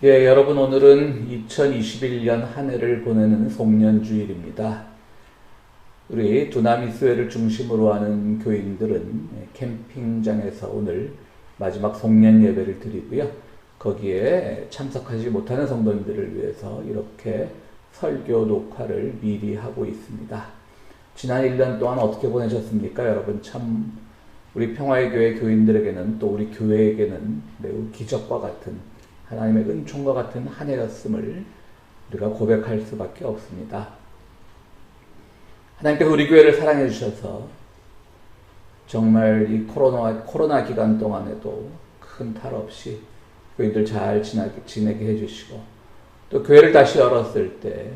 예, 여러분 오늘은 2021년 한 해를 보내는 송년주일입니다. 우리 두나미교회를 중심으로 하는 교인들은 캠핑장에서 오늘 마지막 송년 예배를 드리고요. 거기에 참석하지 못하는 성도님들을 위해서 이렇게 설교 녹화를 미리 하고 있습니다. 지난 1년 동안 어떻게 보내셨습니까? 여러분 참 우리 평화의 교회 교인들에게는 또 우리 교회에게는 매우 기적과 같은 하나님의 은총과 같은 한 해였음을 우리가 고백할 수밖에 없습니다. 하나님께서 우리 교회를 사랑해 주셔서 정말 이 코로나 기간 동안에도 큰 탈 없이 교인들 잘 지내게 해주시고 또 교회를 다시 열었을 때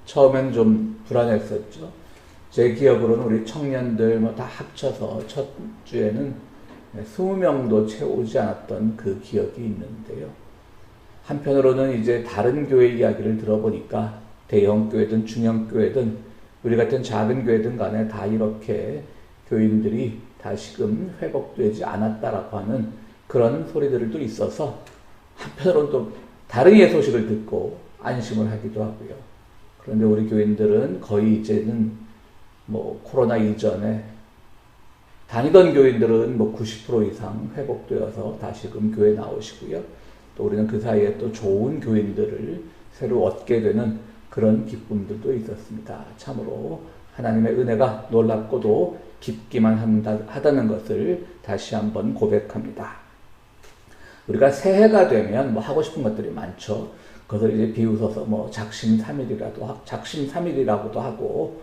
처음엔 좀 불안했었죠. 제 기억으로는 우리 청년들 다 합쳐서 첫 주에는 20명도 채우지 않았던 그 기억이 있는데요. 한편으로는 이제 다른 교회 이야기를 들어보니까 대형 교회든 중형 교회든 우리 같은 작은 교회든 간에 다 이렇게 교인들이 다시금 회복되지 않았다라고 하는 그런 소리들도 있어서 한편으로는 또 다른 예 소식을 듣고 안심을 하기도 하고요. 그런데 우리 교인들은 거의 이제는 코로나 이전에 다니던 교인들은 90% 이상 회복되어서 다시금 교회 나오시고요. 또 우리는 그 사이에 또 좋은 교인들을 새로 얻게 되는 그런 기쁨들도 있었습니다. 참으로 하나님의 은혜가 놀랍고도 깊기만 하다는 것을 다시 한번 고백합니다. 우리가 새해가 되면 하고 싶은 것들이 많죠. 그것을 이제 비웃어서 작심삼일이라고도 하고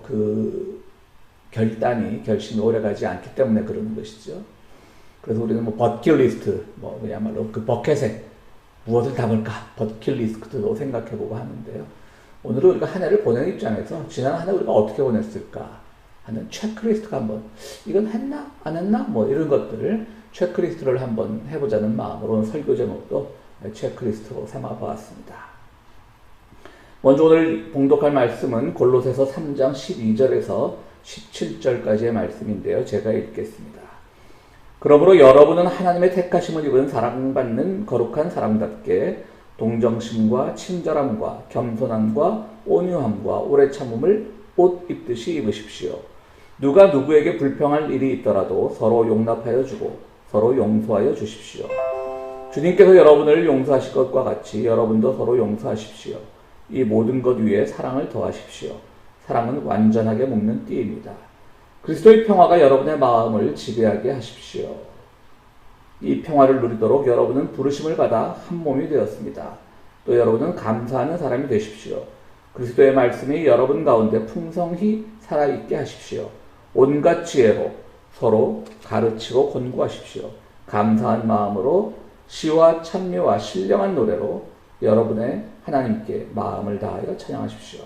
그 결심이 오래가지 않기 때문에 그러는 것이죠. 그래서 우리는 버킷리스트, 그야말로 그 버켓에 무엇을 담을까, 버킷리스트도 생각해보고 하는데요. 오늘은 우리가 한 해를 보내는 입장에서 지난 한 해 우리가 어떻게 보냈을까 하는 체크리스트가 한번, 이건 했나? 안 했나? 이런 것들을 체크리스트를 한번 해보자는 마음으로 설교 제목도 체크리스트로 삼아보았습니다. 먼저 오늘 봉독할 말씀은 골로새서 3장 12절에서 17절까지의 말씀인데요. 제가 읽겠습니다. 그러므로 여러분은 하나님의 택하심을 입은 사랑받는 거룩한 사람답게 동정심과 친절함과 겸손함과 온유함과 오래 참음을 옷 입듯이 입으십시오. 누가 누구에게 불평할 일이 있더라도 서로 용납하여 주고 서로 용서하여 주십시오. 주님께서 여러분을 용서하실 것과 같이 여러분도 서로 용서하십시오. 이 모든 것 위에 사랑을 더하십시오. 사랑은 완전하게 묶는 띠입니다. 그리스도의 평화가 여러분의 마음을 지배하게 하십시오. 이 평화를 누리도록 여러분은 부르심을 받아 한 몸이 되었습니다. 또 여러분은 감사하는 사람이 되십시오. 그리스도의 말씀이 여러분 가운데 풍성히 살아있게 하십시오. 온갖 지혜로 서로 가르치고 권고하십시오. 감사한 마음으로 시와 찬미와 신령한 노래로 여러분의 하나님께 마음을 다하여 찬양하십시오.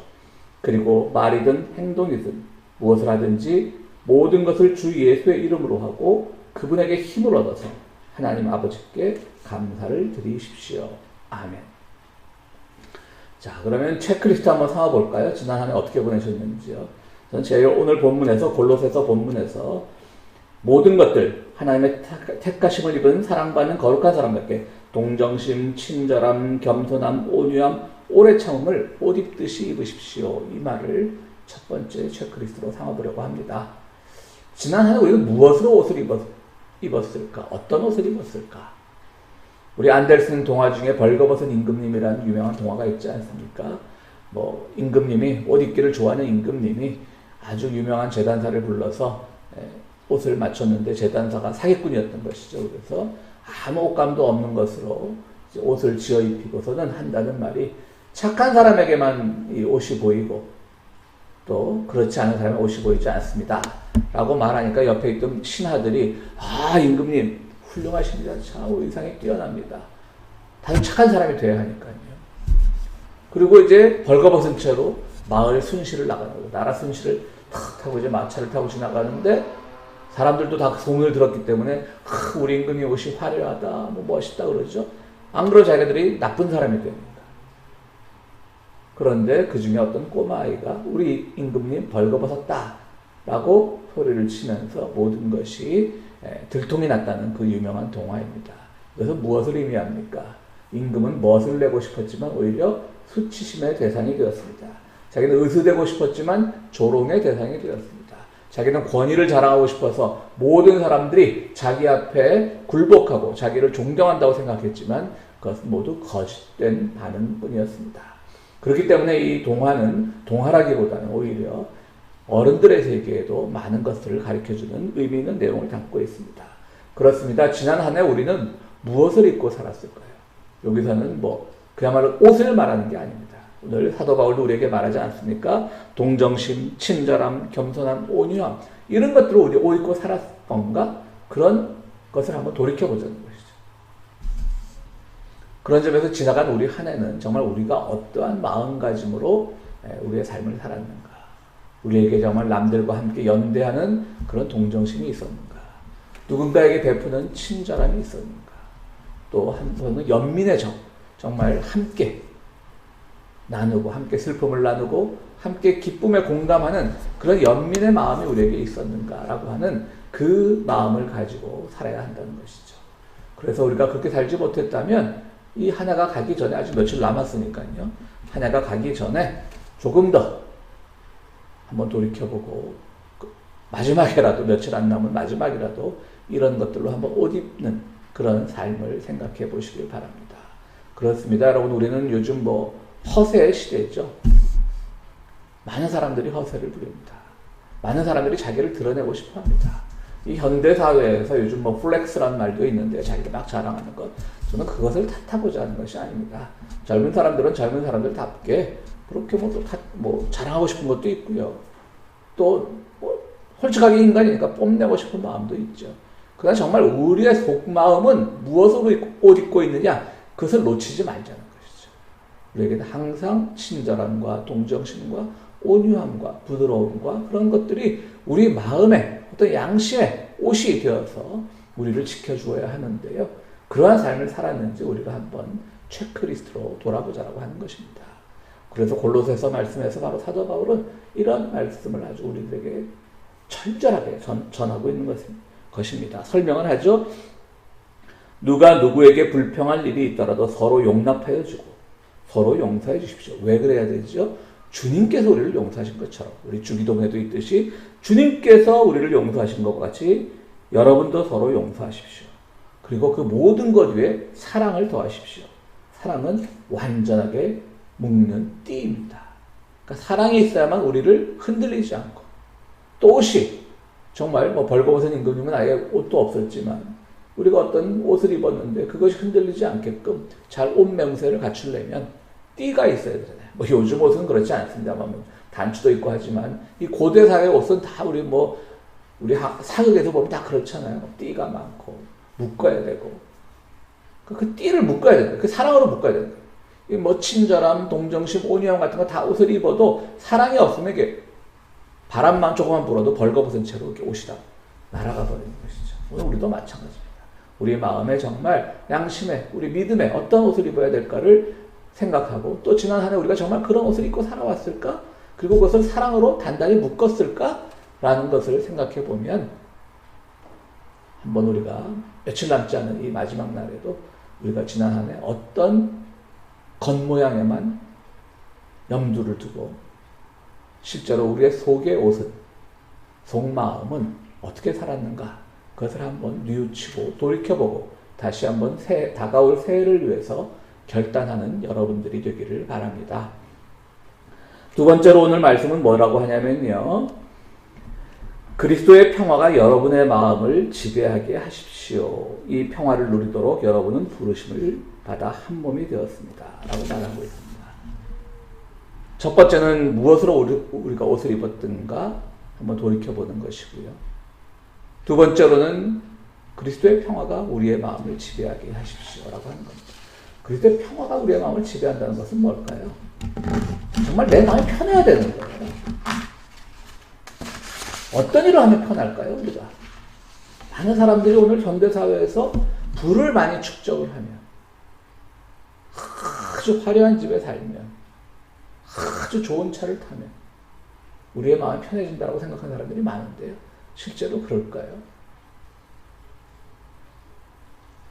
그리고 말이든 행동이든 무엇을 하든지 모든 것을 주 예수의 이름으로 하고 그분에게 힘을 얻어서 하나님 아버지께 감사를 드리십시오. 아멘. 자, 그러면 체크리스트 한번 삼아볼까요? 지난 한 해 어떻게 보내셨는지요? 저는 제일 오늘 본문에서 골로새서 본문에서 모든 것들 하나님의 택하심을 입은 사랑받는 거룩한 사람답게 동정심, 친절함, 겸손함, 온유함, 오래 참음을 옷 입듯이 입으십시오. 이 말을 첫 번째 체크리스트로 삼아보려고 합니다. 지난 한 해 우리는 무엇으로 옷을 입었을까? 어떤 옷을 입었을까? 우리 안델슨 동화 중에 벌거벗은 임금님이라는 유명한 동화가 있지 않습니까? 임금님이, 옷 입기를 좋아하는 임금님이 아주 유명한 재단사를 불러서 옷을 맞췄는데 재단사가 사기꾼이었던 것이죠. 그래서 아무 옷감도 없는 것으로 옷을 지어 입히고서는 한다는 말이 착한 사람에게만 이 옷이 보이고 또 그렇지 않은 사람은 옷이 보이지 않습니다. 라고 말하니까 옆에 있던 신하들이 임금님 훌륭하십니다. 참 의상이 뛰어납니다. 다들 착한 사람이 돼야 하니까요. 그리고 이제 벌거벗은 채로 마을 순시를 나가는 거예요. 나라 순시를 탁 타고 이제 마차를 타고 지나가는데 사람들도 다 소문을 들었기 때문에 우리 임금님 옷이 화려하다, 멋있다 그러죠. 안 그러고 자기들이 나쁜 사람이 됩니다. 그런데 그 중에 어떤 꼬마아이가 우리 임금님 벌거벗었다 라고 소리를 치면서 모든 것이 들통이 났다는 그 유명한 동화입니다. 그래서 무엇을 의미합니까? 임금은 멋을 내고 싶었지만 오히려 수치심의 대상이 되었습니다. 자기는 의수되고 싶었지만 조롱의 대상이 되었습니다. 자기는 권위를 자랑하고 싶어서 모든 사람들이 자기 앞에 굴복하고 자기를 존경한다고 생각했지만 그것은 모두 거짓된 반응뿐이었습니다. 그렇기 때문에 이 동화는 동화라기보다는 오히려 어른들의 세계에도 많은 것들을 가르쳐주는 의미 있는 내용을 담고 있습니다. 그렇습니다. 지난 한 해 우리는 무엇을 입고 살았을까요? 여기서는 그야말로 옷을 말하는 게 아닙니다. 오늘 사도 바울도 우리에게 말하지 않습니까? 동정심, 친절함, 겸손함, 온유함 이런 것들을 우리 옷 입고 살았던가? 그런 것을 한번 돌이켜보자는 것이죠. 그런 점에서 지나간 우리 한 해는 정말 우리가 어떠한 마음가짐으로 우리의 삶을 살았는가? 우리에게 정말 남들과 함께 연대하는 그런 동정심이 있었는가? 누군가에게 베푸는 친절함이 있었는가? 또 한편은 연민의 정, 정말 함께 나누고 함께 슬픔을 나누고 함께 기쁨에 공감하는 그런 연민의 마음이 우리에게 있었는가라고 하는 그 마음을 가지고 살아야 한다는 것이죠. 그래서 우리가 그렇게 살지 못했다면 이 한 해가 가기 전에 아직 며칠 남았으니까요. 한 해가 가기 전에 조금 더 한번 돌이켜보고 마지막이라도 며칠 안 남은 마지막이라도 이런 것들로 한번 옷 입는 그런 삶을 생각해 보시길 바랍니다. 그렇습니다. 여러분 우리는 요즘 허세의 시대죠. 많은 사람들이 허세를 부립니다. 많은 사람들이 자기를 드러내고 싶어 합니다. 이 현대사회에서 요즘 플렉스라는 말도 있는데 자기를 막 자랑하는 것. 저는 그것을 탓하고자 하는 것이 아닙니다. 젊은 사람들은 젊은 사람들답게 그렇게 자랑하고 싶은 것도 있고요. 또 솔직하게 인간이니까 뽐내고 싶은 마음도 있죠. 그러나 정말 우리의 속마음은 무엇으로 옷 입고 있느냐 그것을 놓치지 말자는 것이죠. 우리에게는 항상 친절함과 동정심과 온유함과 부드러움과 그런 것들이 우리 마음의 어떤 양심의 옷이 되어서 우리를 지켜주어야 하는데요. 그러한 삶을 살았는지 우리가 한번 체크리스트로 돌아보자라고 하는 것입니다. 그래서 골로새서 말씀에서 바로 사도 바울은 이런 말씀을 아주 우리들에게 철저하게 전하고 있는 것입니다. 설명을 하죠. 누가 누구에게 불평할 일이 있더라도 서로 용납하여 주고 서로 용서해 주십시오. 왜 그래야 되죠? 주님께서 우리를 용서하신 것처럼 우리 주기도문에도 있듯이 주님께서 우리를 용서하신 것과 같이 여러분도 서로 용서하십시오. 그리고 그 모든 것 위에 사랑을 더하십시오. 사랑은 완전하게 묶는 띠입니다. 그러니까 사랑이 있어야만 우리를 흔들리지 않고 또 옷이 정말 벌거벗은 임금님은 아예 옷도 없었지만 우리가 어떤 옷을 입었는데 그것이 흔들리지 않게끔 잘 옷 명세를 갖추려면 띠가 있어야 되잖아요. 요즘 옷은 그렇지 않습니다만 단추도 있고 하지만 이 고대 사회 옷은 다 우리 사극에서 보면 다 그렇잖아요. 띠가 많고 묶어야 되고 그 띠를 묶어야 된다. 그 사랑으로 묶어야 된다. 친절함, 동정심, 온유함 같은 거 다 옷을 입어도 사랑이 없으면 이게 바람만 조금만 불어도 벌거벗은 채로 이렇게 옷이 다 날아가 버리는 것이죠. 오늘 우리도 마찬가지입니다. 우리 마음에 정말 양심에 우리 믿음에 어떤 옷을 입어야 될까를 생각하고 또 지난 한 해 우리가 정말 그런 옷을 입고 살아왔을까? 그리고 그것을 사랑으로 단단히 묶었을까? 라는 것을 생각해 보면 한번 우리가 며칠 남지 않은 이 마지막 날에도 우리가 지난 한 해 어떤 겉모양에만 염두를 두고 실제로 우리의 속의 옷은 속마음은 어떻게 살았는가 그것을 한번 뉘우치고 돌이켜보고 다시 한번 다가올 새해를 위해서 결단하는 여러분들이 되기를 바랍니다. 두 번째로 오늘 말씀은 뭐라고 하냐면요. 그리스도의 평화가 여러분의 마음을 지배하게 하십시오. 이 평화를 누리도록 여러분은 부르심을 받아 한 몸이 되었습니다. 라고 말하고 있습니다. 첫 번째는 무엇으로 우리가 옷을 입었던가 한번 돌이켜보는 것이고요. 두 번째로는 그리스도의 평화가 우리의 마음을 지배하게 하십시오. 라고 하는 겁니다. 그리스도의 평화가 우리의 마음을 지배한다는 것은 뭘까요? 정말 내 마음이 편해야 되는 거예요. 어떤 일을 하면 편할까요, 우리가? 많은 사람들이 오늘 현대사회에서 부를 많이 축적을 하면, 아주 화려한 집에 살면, 아주 좋은 차를 타면, 우리의 마음이 편해진다고 생각하는 사람들이 많은데요. 실제로 그럴까요?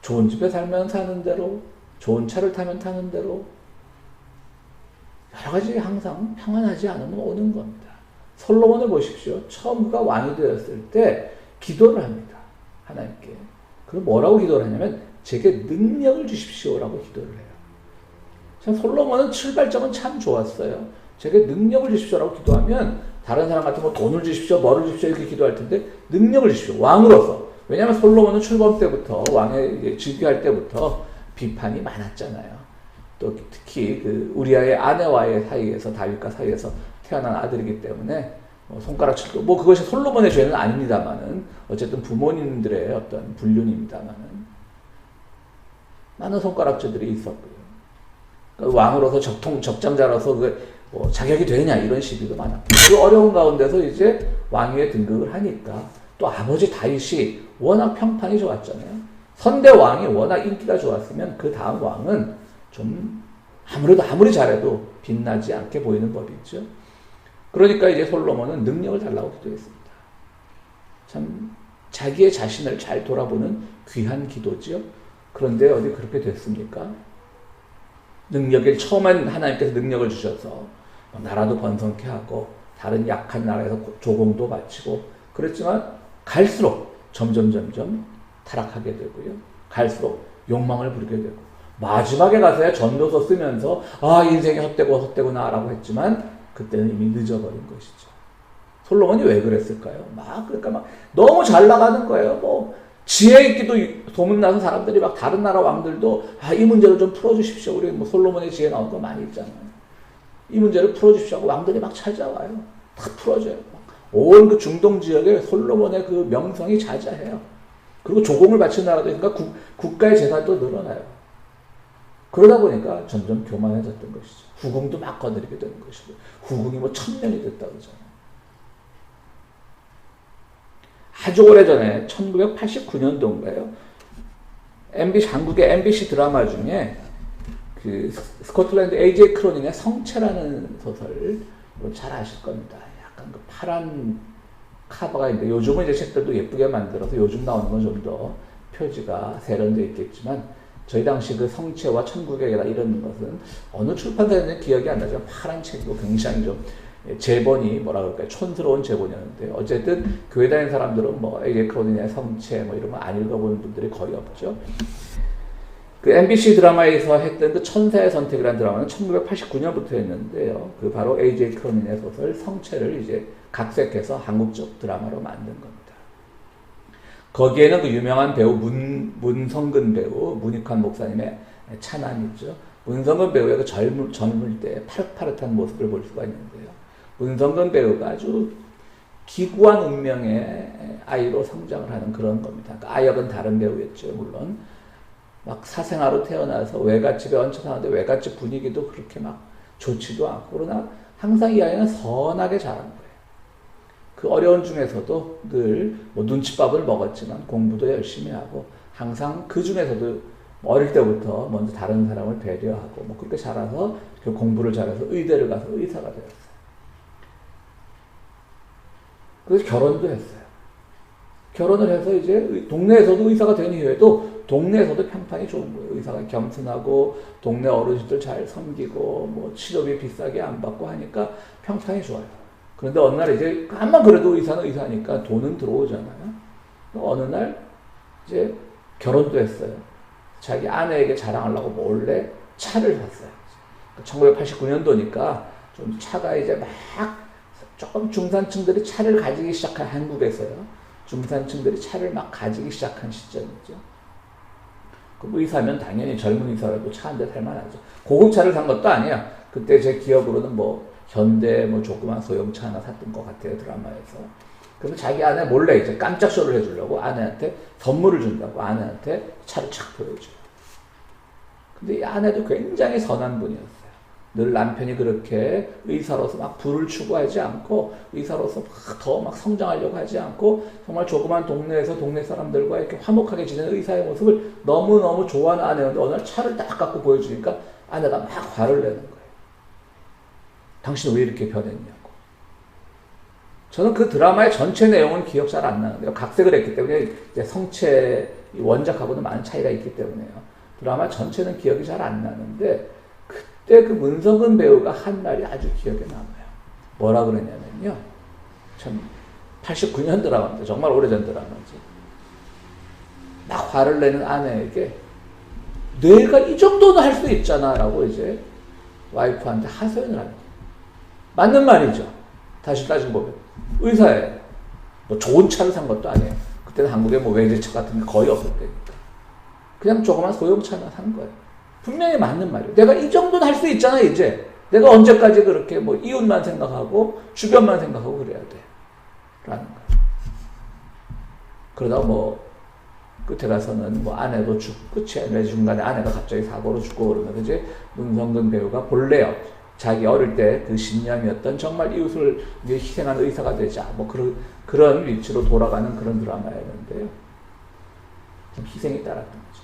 좋은 집에 살면 사는 대로, 좋은 차를 타면 타는 대로 여러 가지 항상 평안하지 않으면 오는 겁니다. 솔로몬을 보십시오. 처음 그가 왕이 되었을 때 기도를 합니다. 하나님께. 그럼 뭐라고 기도를 하냐면 제게 능력을 주십시오라고 기도를 해요. 참 솔로몬은 출발점은 참 좋았어요. 제게 능력을 주십시오라고 기도하면 다른 사람 같은 거 돈을 주십시오, 뭐를 주십시오 이렇게 기도할 텐데 능력을 주십시오. 왕으로서. 왜냐하면 솔로몬은 출범 때부터 왕에 즉위할 때부터 비판이 많았잖아요. 또 특히 그 우리아의 아내와의 사이에서 다윗과 사이에서 태어난 아들이기 때문에 손가락질도 뭐 그것이 솔로몬의 죄는 아닙니다만은 어쨌든 부모님들의 어떤 불륜입니다만은 많은 손가락질들이 있었고요. 그러니까 왕으로서 적장자로서 뭐 자격이 되냐 이런 시비도 많았고 그 어려운 가운데서 이제 왕위에 등극을 하니까 또 아버지 다윗이 워낙 평판이 좋았잖아요. 선대 왕이 워낙 인기가 좋았으면 그 다음 왕은 좀 아무래도 아무리 잘해도 빛나지 않게 보이는 법이죠. 그러니까 이제 솔로몬은 능력을 달라고 기도했습니다. 참 자기의 자신을 잘 돌아보는 귀한 기도죠. 그런데 어디 그렇게 됐습니까? 처음엔 하나님께서 능력을 주셔서 나라도 번성케 하고 다른 약한 나라에서 조공도 바치고 그랬지만 갈수록 점점 타락하게 되고요. 갈수록 욕망을 부리게 되고 마지막에 가서야 전도서 쓰면서 인생이 헛되구나 라고 했지만 그때는 이미 늦어버린 것이죠. 솔로몬이 왜 그랬을까요? 그러니까 너무 잘 나가는 거예요. 뭐 지혜 있기도 소문나서 사람들이 다른 나라 왕들도 이 문제를 좀 풀어주십시오. 우리 뭐 솔로몬의 지혜 나온 거 많이 있잖아요. 이 문제를 풀어주십시오 하고 왕들이 찾아와요. 다 풀어줘요. 온 그 중동 지역에 솔로몬의 그 명성이 자자해요. 그리고 조공을 바친 나라도 있으니까 국가의 재산도 늘어나요. 그러다 보니까 점점 교만해졌던 것이죠. 후궁도 거느리게 되는 것이고 후궁이 1000년이 됐다고 그러잖아요. 아주 오래전에 1989년도인가요? 한국의 MBC 드라마 중에 그 스코틀랜드 A.J. 크로닌의 성체라는 소설 잘 아실 겁니다. 약간 그 파란 카버가 있는데 요즘은 이제 책들도 예쁘게 만들어서 요즘 나오는 건 좀 더 표지가 세련되어 있겠지만 저희 당시 그 성체와 천국의 계단 이런 것은 어느 출판사였는지 기억이 안 나지만 파란 책이고 굉장히 좀 제본이 촌스러운 제본이었는데 어쨌든 교회 다니는 사람들은 A.J. 크로닌의 성체 이런 거 안 읽어본 분들이 거의 없죠. 그 MBC 드라마에서 했던 그 천사의 선택이라는 드라마는 1989년부터 했는데요. 그 바로 A.J. 크로닌의 소설 성체를 이제 각색해서 한국적 드라마로 만든 겁니다. 거기에는 그 유명한 배우 문성근 배우, 문익환 목사님의 차남이죠. 문성근 배우의 그 젊을 때 파릇파릇한 모습을 볼 수가 있는데요. 문성근 배우가 아주 기구한 운명의 아이로 성장을 하는 그런 겁니다. 그러니까 아역은 다른 배우였죠, 물론. 사생아로 태어나서 외갓집에 얹혀 사는데 외갓집 분위기도 그렇게 좋지도 않고 그러나 항상 이 아이는 선하게 자란 거예요. 그 어려운 중에서도 늘 눈칫밥을 먹었지만 공부도 열심히 하고 항상 그 중에서도 어릴 때부터 먼저 다른 사람을 배려하고 그렇게 자라서 공부를 잘해서 의대를 가서 의사가 되었어요. 그래서 결혼도 했어요. 결혼을 해서 이제 동네에서도 의사가 된 이후에도 동네에서도 평판이 좋은 거예요. 의사가 겸손하고 동네 어르신들 잘 섬기고 치료비 비싸게 안 받고 하니까 평판이 좋아요. 그런데 어느 날 이제 한번 그래도 의사는 의사니까 돈은 들어오잖아요. 어느 날 이제 결혼도 했어요. 자기 아내에게 자랑하려고 몰래 차를 샀어요. 1989년도니까 좀 차가 이제 조금 중산층들이 차를 가지기 시작한 한국에서요. 중산층들이 차를 가지기 시작한 시점이죠. 그 의사면 당연히 젊은 의사라도 차 한 대 살 만하죠. 고급차를 산 것도 아니야. 그때 제 기억으로는 현대 조그만 소형차 하나 샀던 것 같아요, 드라마에서. 그래서 자기 아내 몰래 이제 깜짝 쇼를 해주려고 아내한테 선물을 준다고 아내한테 차를 착 보여줘요. 근데 이 아내도 굉장히 선한 분이었어요. 늘 남편이 그렇게 의사로서 불을 추구하지 않고 의사로서 더 성장하려고 하지 않고 정말 조그만 동네에서 동네 사람들과 이렇게 화목하게 지내는 의사의 모습을 너무너무 좋아하는 아내였는데 어느 날 차를 딱 갖고 보여주니까 아내가 화를 내는 거예요. 당신 왜 이렇게 변했냐고. 저는 그 드라마의 전체 내용은 기억 잘 안 나는데요. 각색을 했기 때문에 이제 성체 원작하고는 많은 차이가 있기 때문에요. 드라마 전체는 기억이 잘 안 나는데 그때 그 문성근 배우가 한 말이 아주 기억에 남아요. 뭐라 그러냐면요. 참 89년 드라마인데 정말 오래전 드라마지. 막 화를 내는 아내에게 내가 이 정도는 할 수 있잖아 라고 이제 와이프한테 하소연을 합니다. 맞는 말이죠. 다시 따지고 보면 의사예요. 뭐 좋은 차를 산 것도 아니에요. 그때는 한국에 뭐 외제차 같은 게 거의 없었다니까. 그냥 조그만 소형차나 산 거예요. 분명히 맞는 말이에요. 내가 이 정도는 할 수 있잖아 이제. 내가 언제까지 그렇게 뭐 이웃만 생각하고 주변만 생각하고 그래야 돼. 라는 거예요. 그러다 뭐 끝에 가서는 뭐 아내도 끝이 아니라 중간에 아내가 갑자기 사고로 죽고 그러면 이제 문성근 배우가 본래요. 자기 어릴 때 그 신념이었던 정말 이웃을 위해 희생한 의사가 되자. 뭐 그런 위치로 돌아가는 그런 드라마였는데요. 좀 희생이 따랐던 거죠.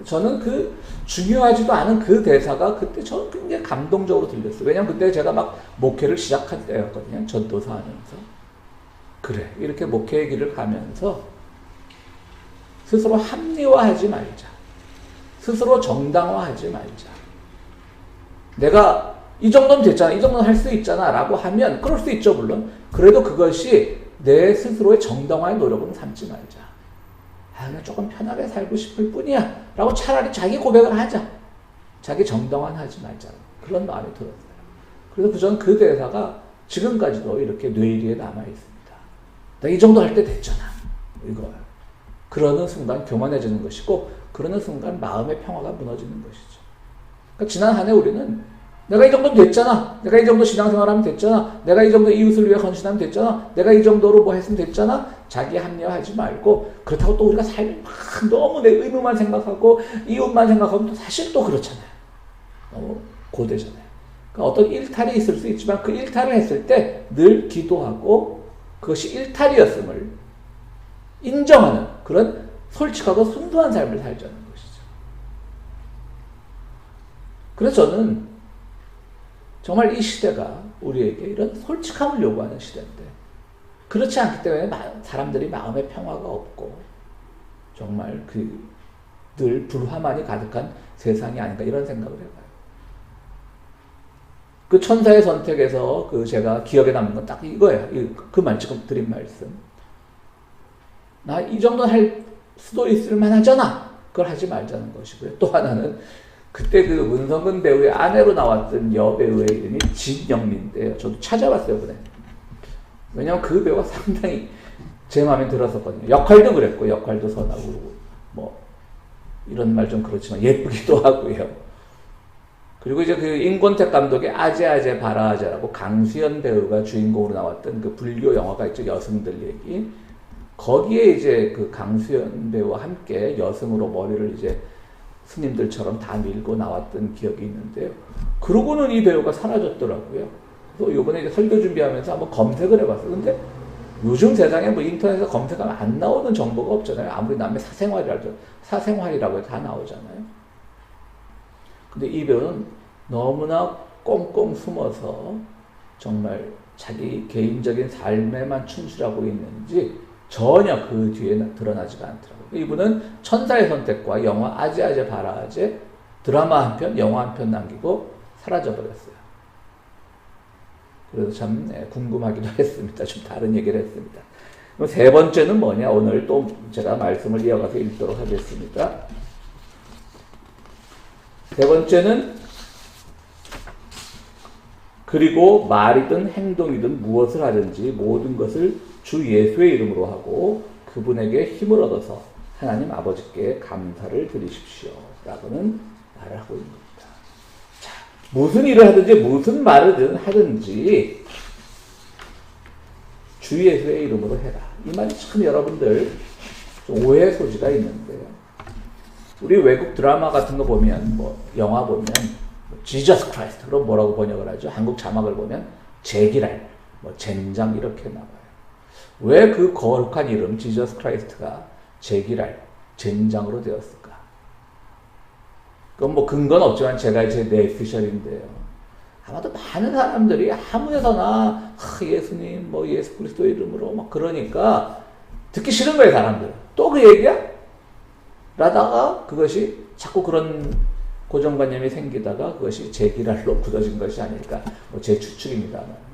저는 그 중요하지도 않은 그 대사가 그때 저는 굉장히 감동적으로 들렸어요. 왜냐면 그때 제가 막 목회를 시작할 때였거든요. 전도사 하면서. 그래. 이렇게 목회의 길을 가면서 스스로 합리화하지 말자. 스스로 정당화하지 말자. 내가 이 정도는 됐잖아. 이 정도는 할 수 있잖아. 라고 하면 그럴 수 있죠. 물론. 그래도 그것이 내 스스로의 정당화의 노력은 삼지 말자. 그냥 조금 편하게 살고 싶을 뿐이야. 라고 차라리 자기 고백을 하자. 자기 정당화는 하지 말자. 그런 마음이 들었어요. 그래서 저는 그 대사가 지금까지도 이렇게 뇌리에 남아있습니다. 나 이 정도 할 때 됐잖아. 이거예요. 그러는 순간 교만해지는 것이고 그러는 순간 마음의 평화가 무너지는 것이죠. 그러니까 지난 한 해 우리는 내가 이 정도 됐잖아. 내가 이 정도 신앙생활하면 됐잖아. 내가 이 정도 이웃을 위해 헌신하면 됐잖아. 내가 이 정도로 뭐 했으면 됐잖아. 자기 합리화하지 말고 그렇다고 또 우리가 삶이 막 너무 내 의무만 생각하고 이웃만 생각하면 또 사실 또 그렇잖아요. 너무 고되잖아요. 그러니까 어떤 일탈이 있을 수 있지만 그 일탈을 했을 때 늘 기도하고 그것이 일탈이었음을 인정하는 그런 솔직하고 순수한 삶을 살자는 것이죠. 그래서 저는 정말 이 시대가 우리에게 이런 솔직함을 요구하는 시대인데 그렇지 않기 때문에 사람들이 마음의 평화가 없고 정말 늘 불화만이 가득한 세상이 아닌가 이런 생각을 해봐요. 그 천사의 선택에서 제가 기억에 남는 건 딱 이거예요. 지금 드린 말씀. 나 이 정도 할 수도 있을 만하잖아. 그걸 하지 말자는 것이고요. 또 하나는 그때 그 문성근 배우의 아내로 나왔던 여배우의 이름이 진영민인데요. 저도 찾아봤어요, 그래. 왜냐면 그 배우가 상당히 제 마음에 들었었거든요. 역할도 그랬고, 역할도 선하고, 뭐, 이런 말 좀 그렇지만 예쁘기도 하고요. 그리고 이제 그 임권택 감독의 아재아재 바라아재라고 강수연 배우가 주인공으로 나왔던 그 불교 영화가 있죠. 여성들 얘기. 거기에 이제 그 강수연 배우와 함께 여성으로 머리를 이제 스님들처럼 다 밀고 나왔던 기억이 있는데요. 그러고는 이 배우가 사라졌더라고요. 그래서 이번에 이제 설교 준비하면서 한번 검색을 해봤어요. 근데 요즘 세상에 뭐 인터넷에서 검색하면 안 나오는 정보가 없잖아요. 아무리 남의 사생활이라고 다 나오잖아요. 근데 이 배우는 너무나 꽁꽁 숨어서 정말 자기 개인적인 삶에만 충실하고 있는지 전혀 그 뒤에 드러나지가 않더라고요. 이분은 천사의 선택과 영화 아재아재 바라아재 드라마 한 편, 영화 한 편 남기고 사라져버렸어요. 그래서 참 궁금하기도 했습니다. 좀 다른 얘기를 했습니다. 그럼 세 번째는 뭐냐? 오늘 또 제가 말씀을 이어가서 읽도록 하겠습니다. 세 번째는 그리고 말이든 행동이든 무엇을 하든지 모든 것을 주 예수의 이름으로 하고 그분에게 힘을 얻어서 하나님 아버지께 감사를 드리십시오. 라고는 말을 하고 있는 겁니다. 자, 무슨 일을 하든지 무슨 말을 하든지 주 예수의 이름으로 해라. 이 말이 참 여러분들 좀 오해의 소지가 있는데요. 우리 외국 드라마 같은 거 보면 뭐 영화 보면 지저스 크라이스트 그럼 뭐라고 번역을 하죠? 한국 자막을 보면 제기랄, 뭐 젠장 이렇게 나와요. 왜 그 거룩한 이름 지저스 크라이스트가 제기랄, 젠장으로 되었을까? 그건 뭐 근거는 없지만 제가 이제 내피셜인데요. 아마도 많은 사람들이 아무 데서나 예수님, 뭐 예수 그리스도 이름으로 막 그러니까 듣기 싫은 거예요, 사람들은. 또 그 얘기야? 라다가 그것이 자꾸 그런 고정관념이 생기다가 그것이 제기랄로 굳어진 것이 아닐까, 제 추측입니다만.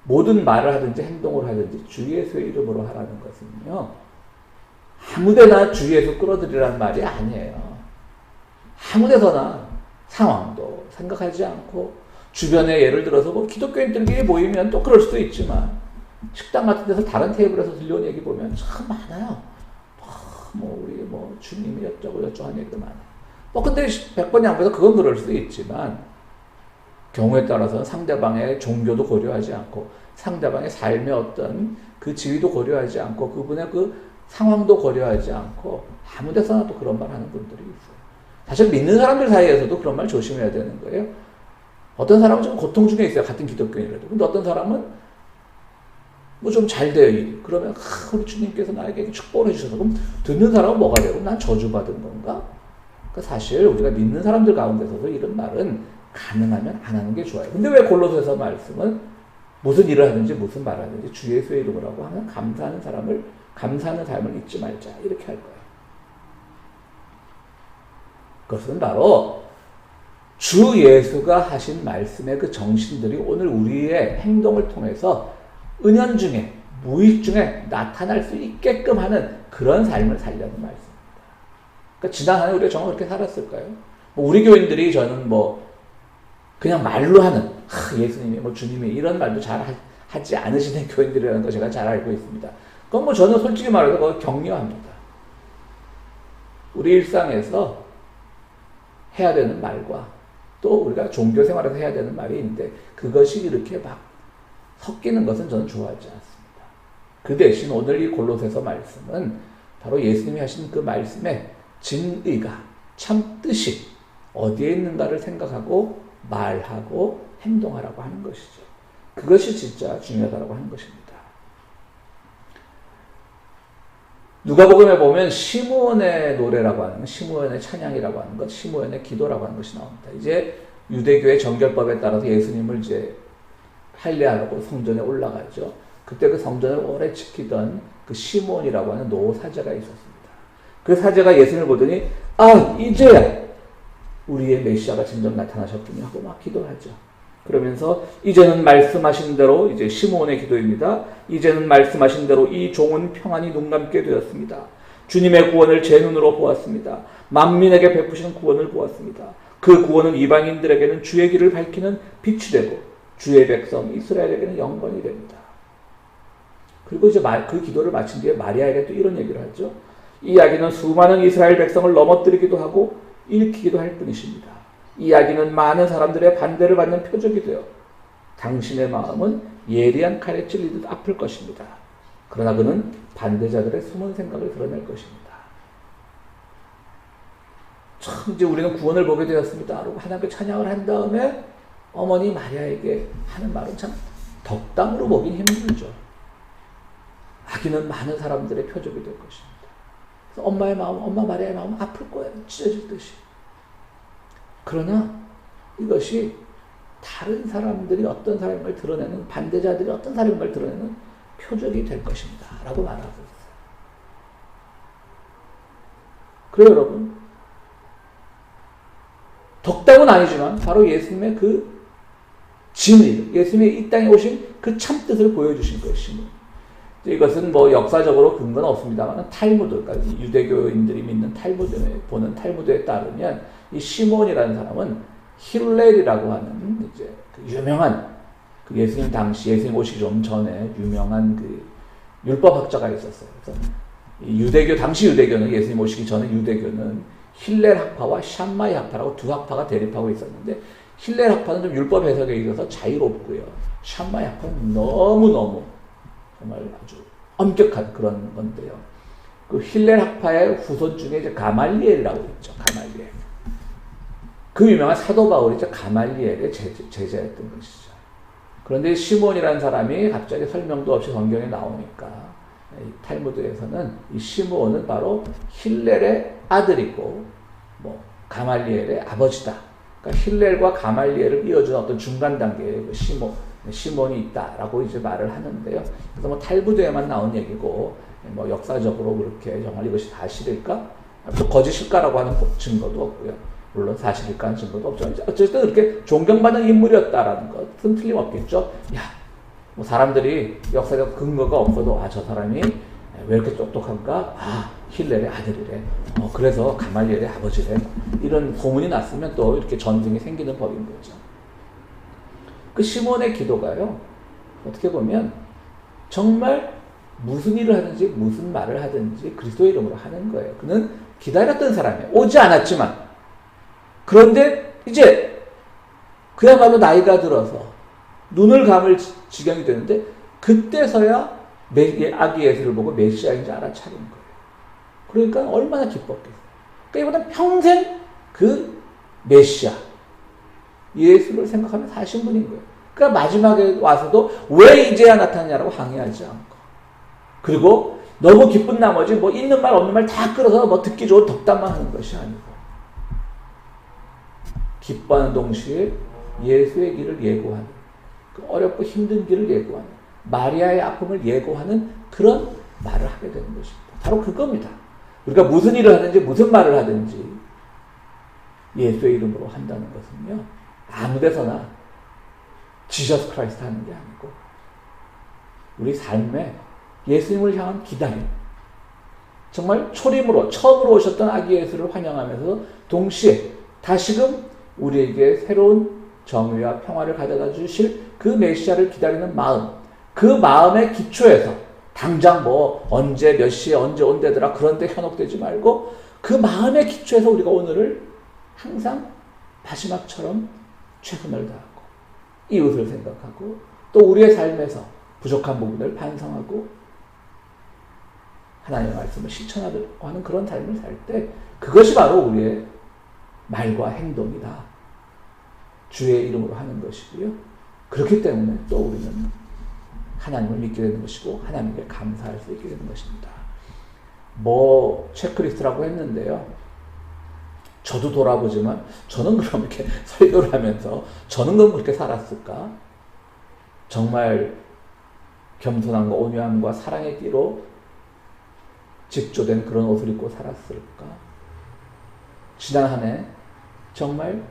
모든 말을 하든지 행동을 하든지 주 예수의 이름으로 하라는 것은요, 아무데나 주 예수 끌어들이라는 말이 아니에요. 아무데서나 상황도 생각하지 않고, 주변에 예를 들어서 뭐 기독교인들끼리 모이면 또 그럴 수도 있지만, 식당 같은 데서 다른 테이블에서 들려온 얘기 보면 참 많아요. 우리 주님이 어쩌고 저쩌고 하는 얘기도 많아요. 근데 100번 양보해서 그건 그럴 수도 있지만, 경우에 따라서는 상대방의 종교도 고려하지 않고, 상대방의 삶의 어떤 그 지위도 고려하지 않고, 그분의 그 상황도 고려하지 않고, 아무 데서나 또 그런 말 하는 분들이 있어요. 사실 믿는 사람들 사이에서도 그런 말 조심해야 되는 거예요. 어떤 사람은 좀 고통 중에 있어요. 같은 기독교인이라도. 근데 어떤 사람은 좀 잘 돼요. 그러면 우리 주님께서 나에게 축복을 해주셔서, 그럼 듣는 사람은 뭐가 되고 난 저주받은 건가? 그러니까 사실 우리가 믿는 사람들 가운데서도 이런 말은 가능하면 안 하는 게 좋아요. 근데 왜 골로새서 말씀은 무슨 일을 하든지 무슨 말을 하든지 주 예수의 이름으로 하고 하면 감사하는 삶을 잊지 말자, 이렇게 할 거예요. 그것은 바로 주 예수가 하신 말씀의 그 정신들이 오늘 우리의 행동을 통해서 은연중에, 무의식 중에 나타날 수 있게끔 하는 그런 삶을 살려는 말씀입니다. 그러니까 지난 한 해 우리가 정말 그렇게 살았을까요? 우리 교인들이 저는 그냥 말로 하는, 예수님이 주님이 이런 말도 잘 하지 않으시는 교인들이라는 거 제가 잘 알고 있습니다. 그건 저는 솔직히 말해서 그거 격려합니다. 우리 일상에서 해야 되는 말과 또 우리가 종교 생활에서 해야 되는 말이 있는데, 그것이 이렇게 막 섞이는 것은 저는 좋아하지 않습니다. 그 대신 오늘 이 골로새서 말씀은 바로 예수님이 하신 그 말씀의 진의가, 참 뜻이 어디에 있는가를 생각하고 말하고 행동하라고 하는 것이죠. 그것이 진짜 중요하다고 하는 것입니다. 누가복음에 보면 시므온의 노래라고 하는, 시므온의 찬양이라고 하는 것, 시므온의 기도라고 하는 것이 나옵니다. 이제 유대교의 정결법에 따라서 예수님을 이제 할례하라고 성전에 올라가죠. 그때 그 성전을 오래 지키던 그 시므온이라고 하는 노 사제가 있었습니다. 그 사제가 예수님을 보더니 이제야 우리의 메시아가 진정 나타나셨군요 하고 막 기도하죠. 그러면서 이제는 말씀하신 대로, 이제 시므온의 기도입니다. 이제는 말씀하신 대로 이 종은 평안히 눈 감게 되었습니다. 주님의 구원을 제 눈으로 보았습니다. 만민에게 베푸시는 구원을 보았습니다. 그 구원은 이방인들에게는 주의 길을 밝히는 빛이 되고 주의 백성 이스라엘에게는 영광이 됩니다. 그리고 이제 그 기도를 마친 뒤에 마리아에게 또 이런 얘기를 하죠. 이 아기는 수많은 이스라엘 백성을 넘어뜨리기도 하고 일으키기도 할 뿐이십니다. 이 아기는 많은 사람들의 반대를 받는 표적이 되어 당신의 마음은 예리한 칼에 찔리듯 아플 것입니다. 그러나 그는 반대자들의 숨은 생각을 드러낼 것입니다. 참, 이제 우리는 구원을 보게 되었습니다. 그리고 하나님께 찬양을 한 다음에 어머니 마리아에게 하는 말은 참 덕담으로 보긴 힘들죠. 아기는 많은 사람들의 표적이 될 것입니다. 그래서 엄마 마리아의 마음은 아플 거예요. 찢어질 듯이. 그러나 이것이 다른 사람들이 어떤 사람을 드러내는, 반대자들이 어떤 사람을 드러내는 표적이 될 것입니다. 라고 말하고 있어요. 그래요, 여러분. 덕담은 아니지만 바로 예수님의 그 진리, 예수님이 이 땅에 오신 그 참뜻을 보여주신 것입니다. 이것은 역사적으로 근거는 없습니다만 탈무드, 그러니까 유대교인들이 믿는 보는 탈무드에 따르면 이 시몬이라는 사람은 힐렐이라고 하는 이제 그 유명한 그 예수님 오시기 좀 전에 유명한 그 율법학자가 있었어요. 그래서 이 당시 유대교는, 예수님 오시기 전에 유대교는 힐렐 학파와 샴마이 학파라고 두 학파가 대립하고 있었는데, 힐렐 학파는 좀 율법 해석에 있어서 자유롭고요. 샴마이 학파는 너무너무 정말 아주 엄격한 그런 건데요. 그 힐렐 학파의 후손 중에 이제 가말리엘이라고 있죠. 가말리엘. 그 유명한 사도 바울이 이제 가말리엘의 제자였던 것이죠. 그런데 시몬이라는 사람이 갑자기 설명도 없이 성경에 나오니까 이 탈무드에서는 이 시므온은 바로 힐렐의 아들이고 가말리엘의 아버지다. 그러니까 힐렐과 가말리엘을 이어주는 어떤 중간 단계의 그 시몬이 있다라고 이제 말을 하는데요. 그래서 탈무드에만 나온 얘기고 뭐 역사적으로 그렇게 정말 이것이 사실일까? 또 거짓일까라고 하는 증거도 없고요. 물론 사실일까 하는 증거도 없죠. 어쨌든 그렇게 존경받는 인물이었다라는 것은 틀림없겠죠. 뭐 사람들이 역사적 근거가 없어도 저 사람이 왜 이렇게 똑똑한가? 힐렐의 아들이래. 그래서 가말리엘의 아버지래. 이런 소문이 났으면 또 이렇게 전쟁이 생기는 법인 거죠. 그 시몬의 기도가요, 어떻게 보면 정말 무슨 일을 하든지 무슨 말을 하든지 그리스도의 이름으로 하는 거예요. 그는 기다렸던 사람이에요. 오지 않았지만. 그런데 이제 그야말로 나이가 들어서 눈을 감을 지경이 되는데 그때서야 아기 예수를 보고 메시아인지 알아차린 거예요. 그러니까 얼마나 기뻤겠어요. 그러니까 이보다 평생 그 메시아 예수를 생각하며 사신 분인 거예요. 그러니까 마지막에 와서도 왜 이제야 나타나냐라고 항의하지 않고, 그리고 너무 기쁜 나머지 뭐 있는 말 없는 말 다 끌어서 뭐 듣기 좋은 덕담만 하는 것이 아니고, 기뻐하는 동시에 예수의 길을 예고하는, 그 어렵고 힘든 길을 예고하는, 마리아의 아픔을 예고하는 그런 말을 하게 되는 것입니다. 바로 그겁니다. 우리가 무슨 일을 하든지 무슨 말을 하든지 예수의 이름으로 한다는 것은요, 아무 데서나 지저스 크라이스트 하는 게 아니고 우리 삶에 예수님을 향한 기다림, 정말 초림으로 처음으로 오셨던 아기 예수를 환영하면서 동시에 다시금 우리에게 새로운 정의와 평화를 가져다 주실 그 메시아를 기다리는 마음, 그 마음의 기초에서 당장 뭐 언제 몇 시에 언제 온대더라 그런 데 현혹되지 말고 그 마음의 기초에서 우리가 오늘을 항상 마지막처럼 최선을 다하고 이웃을 생각하고 또 우리의 삶에서 부족한 부분을 반성하고 하나님의 말씀을 실천하고 하는 그런 삶을 살 때 그것이 바로 우리의 말과 행동이다. 주의 이름으로 하는 것이고요. 그렇기 때문에 또 우리는 하나님을 믿게 되는 것이고 하나님께 감사할 수 있게 되는 것입니다. 뭐 체크리스트라고 했는데요. 저도 돌아보지만 저는 그럼 이렇게 설교를 하면서 저는 그럼 그렇게 살았을까? 정말 겸손함과 온유함과 사랑의 띠로 직조된 그런 옷을 입고 살았을까? 지난 한 해 정말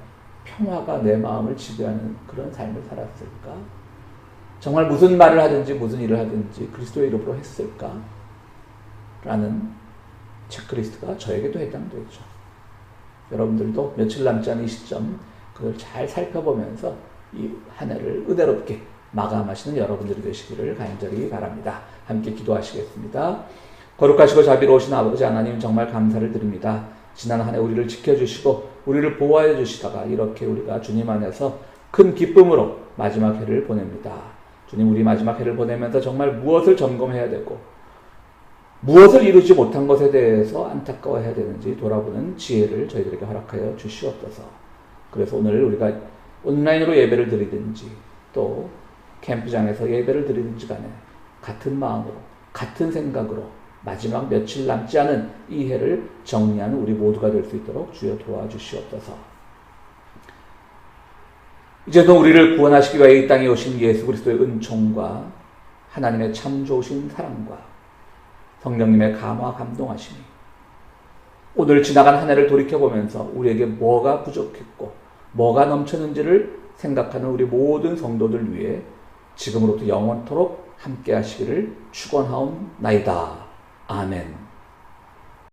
평화가 내 마음을 지배하는 그런 삶을 살았을까? 정말 무슨 말을 하든지 무슨 일을 하든지 그리스도의 이름으로 했을까? 라는 체크리스트가 저에게도 해당되죠. 여러분들도 며칠 남지 않은 이 시점 그걸 잘 살펴보면서 이 한 해를 은혜롭게 마감하시는 여러분들이 되시기를 간절히 바랍니다. 함께 기도하시겠습니다. 거룩하시고 자비로우신 아버지 하나님 정말 감사를 드립니다. 지난 한 해 우리를 지켜주시고 우리를 보호해 주시다가 이렇게 우리가 주님 안에서 큰 기쁨으로 마지막 해를 보냅니다. 주님, 우리 마지막 해를 보내면서 정말 무엇을 점검해야 되고 무엇을 이루지 못한 것에 대해서 안타까워해야 되는지 돌아보는 지혜를 저희들에게 허락하여 주시옵소서. 그래서 오늘 우리가 온라인으로 예배를 드리든지 또 캠프장에서 예배를 드리든지 간에 같은 마음으로 같은 생각으로 마지막 며칠 남지 않은 이 해를 정리하는 우리 모두가 될 수 있도록 주여 도와주시옵소서. 이제는 우리를 구원하시기 위하여 이 땅에 오신 예수 그리스도의 은총과 하나님의 참 좋으신 사랑과 성령님의 감화 감동하심이 오늘 지나간 한 해를 돌이켜보면서 우리에게 뭐가 부족했고 뭐가 넘쳤는지를 생각하는 우리 모든 성도들 위해 지금으로부터 영원토록 함께 하시기를 축원하옵나이다. 아멘.